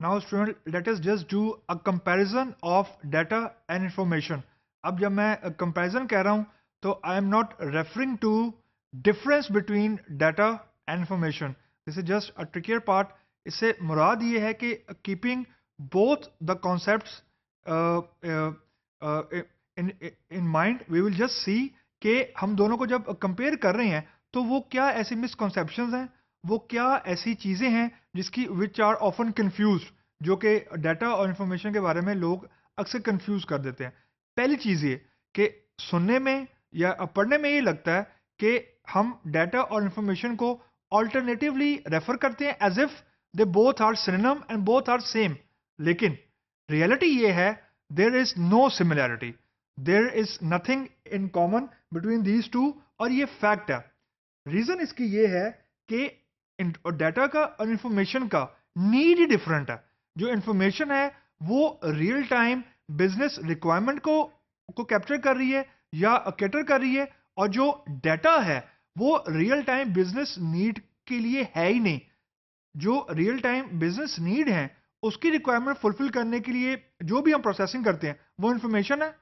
Now student let us just do a comparison of data and information. अब जब मैं comparison कह रहा हूं तो I am not referring to difference between data and information. This is just a trickier part. इससे मुराद ये है कि keeping both the concepts in in mind we will just see कि हम दोनों को जब कंपेयर कर रहे हैं तो वो क्या ऐसी मिसकॉन्सेप्शंस हैं, वो क्या ऐसी चीज़ें हैं जिसकी विच आर ऑफन कंफ्यूज, जो कि डाटा और इंफॉर्मेशन के बारे में लोग अक्सर कंफ्यूज कर देते हैं। पहली चीज़ ये कि सुनने में या पढ़ने में ये लगता है कि हम डाटा और इंफॉर्मेशन को ऑल्टरनेटिवली रेफर करते हैं as if they both are synonym and both are same. लेकिन रियलिटी ये है there is no similarity, there is nothing in common between these two, और ये फैक्ट है। रीजन इसकी ये है कि डाटा का और इंफॉर्मेशन का नीड ही डिफरेंट है। जो इंफॉर्मेशन है वो रियल टाइम बिजनेस रिक्वायरमेंट को कैप्चर कर रही है या कैटर कर रही है, और जो डाटा है वो रियल टाइम बिजनेस नीड के लिए है ही नहीं। जो रियल टाइम बिजनेस नीड है उसकी रिक्वायरमेंट फुलफिल करने के लिए जो भी हम प्रोसेसिंग करते हैं वो इंफॉर्मेशन है।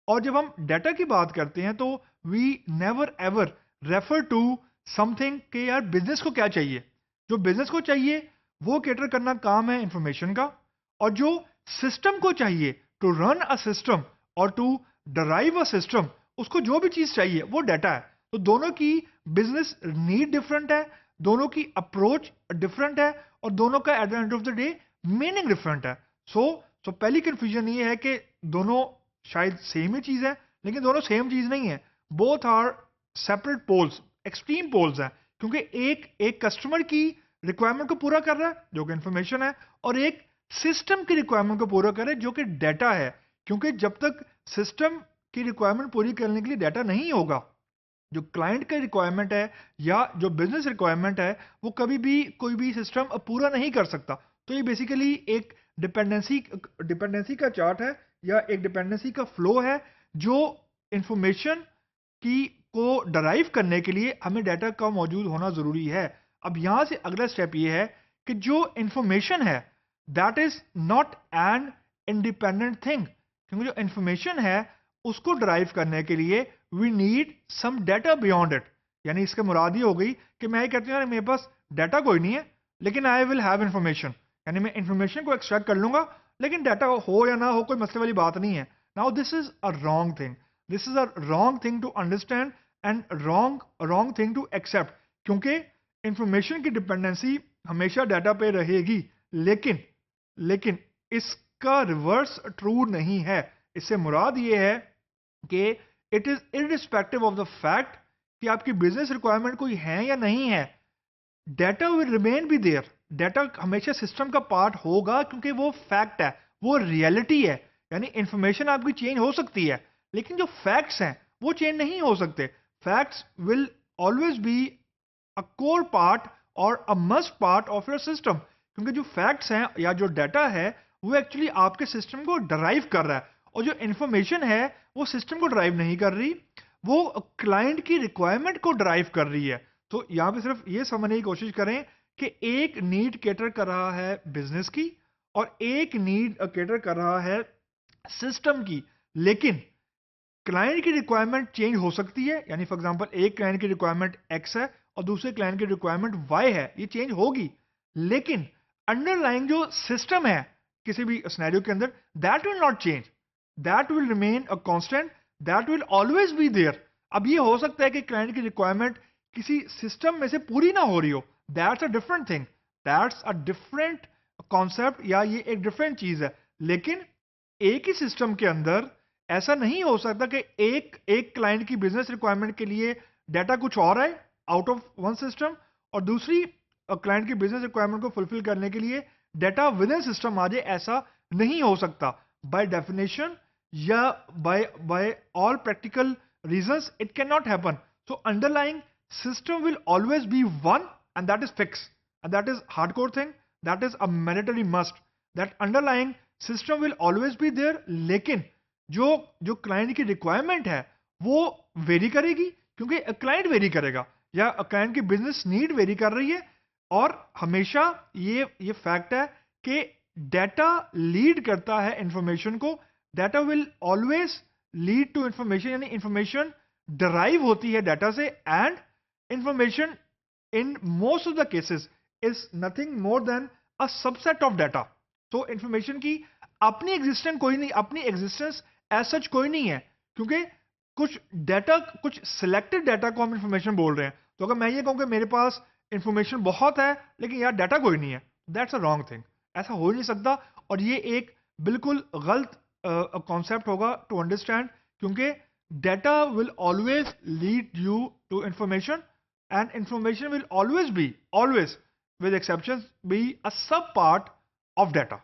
और जब हम डाटा की बात करते हैं तो we never ever refer to something कि यार बिजनेस को क्या चाहिए। जो बिजनेस को चाहिए वो कैटर करना काम है इंफॉर्मेशन का, और जो सिस्टम को चाहिए टू रन अ सिस्टम और टू डराइव अ सिस्टम, उसको जो भी चीज चाहिए वो डाटा है। तो दोनों की बिजनेस नीड डिफरेंट है, दोनों की अप्रोच डिफरेंट है, और दोनों का at the end of the day meaning different है। सो पहली कंफ्यूजन ये है कि दोनों शायद सेम ही चीज है, लेकिन दोनों सेम चीज नहीं है। Both are separate poles, extreme poles हैं, क्योंकि एक एक कस्टमर की रिक्वायरमेंट को पूरा कर रहा है जो कि इंफॉर्मेशन है, और एक सिस्टम की रिक्वायरमेंट को पूरा कर रहा है जो कि डाटा है। क्योंकि जब तक सिस्टम की रिक्वायरमेंट पूरी करने के लिए डाटा नहीं होगा, जो क्लाइंट का रिक्वायरमेंट है या जो बिजनेस रिक्वायरमेंट है, वो कभी भी कोई भी सिस्टम पूरा नहीं कर सकता। तो ये बेसिकली एक डिपेंडेंसी डिपेंडेंसी का चार्ट है या एक डिपेंडेंसी का फ्लो है, जो इंफॉर्मेशन की को डराइव करने के लिए हमें डाटा का मौजूद होना जरूरी है। अब यहां से अगला स्टेप ये है कि जो इंफॉर्मेशन है that is not an independent thing, क्योंकि जो इंफॉर्मेशन है उसको ड्राइव करने के लिए we need some data beyond it. यानी इसका मुराद ये हो गई कि मैं ये कहती हूँ यार मेरे पास डाटा कोई नहीं है लेकिन आई विल हैव इंफॉर्मेशन, यानी मैं इंफॉर्मेशन को एक्सट्रैक्ट कर लूंगा, लेकिन डाटा हो या ना हो कोई मसले वाली बात नहीं है। Now this is a wrong thing, this is a wrong thing to understand and wrong wrong thing to accept, क्योंकि इंफॉर्मेशन की डिपेंडेंसी हमेशा डाटा पे रहेगी, लेकिन लेकिन इसका रिवर्स ट्रू नहीं है। इससे मुराद ये है कि it is irrespective of the fact कि आपकी बिजनेस रिक्वायरमेंट कोई है या नहीं है, data will remain be there. Data हमेशा सिस्टम का पार्ट होगा क्योंकि वो फैक्ट है, वो रियलिटी है। यानी इंफॉर्मेशन आपकी चेंज हो सकती है लेकिन जो फैक्ट्स हैं वो चेंज नहीं हो सकते। Facts will always be a core part और a must part of your system, क्योंकि जो फैक्ट्स हैं या जो डाटा है वो एक्चुअली आपके सिस्टम को ड्राइव कर रहा है, और जो इंफॉर्मेशन है वो सिस्टम को ड्राइव नहीं कर रही, वो क्लाइंट की रिक्वायरमेंट को ड्राइव कर रही है। तो यहाँ पे सिर्फ ये समझने की कोशिश करें कि एक नीड कैटर कर रहा है बिजनेस की और एक नीड कैटर कर रहा है सिस्टम की, लेकिन क्लाइंट की रिक्वायरमेंट चेंज हो सकती है। यानी फॉर एग्जांपल एक क्लाइंट की रिक्वायरमेंट एक्स है और दूसरे क्लाइंट की रिक्वायरमेंट वाई है, ये चेंज होगी, लेकिन अंडरलाइंग जो सिस्टम है किसी भी सिनेरियो के अंदर that will not change, that will remain a constant, that will always be there. अब ये हो सकता है कि क्लाइंट की रिक्वायरमेंट किसी सिस्टम में से पूरी ना हो रही हो, that's a different thing, that's a different concept, या ये एक डिफरेंट चीज है। लेकिन एक ही सिस्टम के अंदर ऐसा नहीं हो सकता कि एक एक क्लाइंट की बिजनेस रिक्वायरमेंट के लिए डाटा कुछ और है आउट ऑफ वन सिस्टम, और दूसरी क्लाइंट की बिजनेस रिक्वायरमेंट को फुलफिल करने के लिए डाटा विद इन सिस्टम आ जाए। ऐसा नहीं हो सकता बाय डेफिनेशन या by all practical reasons, it can not happen. So underlying system will always be one, and that is fixed, and that is hardcore thing, that is a mandatory must, that underlying system will always be there। लेकिन जो जो client की requirement है वो very करेगी, क्योंकि client very करेगा या क्लाइंट की बिजनेस नीड वेरी कर रही है। और हमेशा ये फैक्ट है कि डाटा लीड करता है इंफॉर्मेशन को, data will always lead to information, यानी इंफॉर्मेशन डराइव होती है डाटा से, and information in most of the cases is nothing more than a subset of data. तो इंफॉर्मेशन की अपनी एग्जिस्टेंस कोई नहीं, अपनी एग्जिस्टेंस एज सच कोई नहीं है, क्योंकि कुछ डाटा, कुछ सिलेक्टेड डाटा को हम इंफॉर्मेशन बोल रहे हैं. तो अगर मैं ये कहूं कि मेरे पास इंफॉर्मेशन बहुत है लेकिन यार डाटा कोई नहीं है, दैट्स अ रॉन्ग थिंग. ऐसा हो ही नहीं सकता, और ये एक बिल्कुल गलत कॉन्सेप्ट होगा टू अंडरस्टैंड, क्योंकि data will always lead you to information, and information will always be, always with exceptions, be a sub part of data.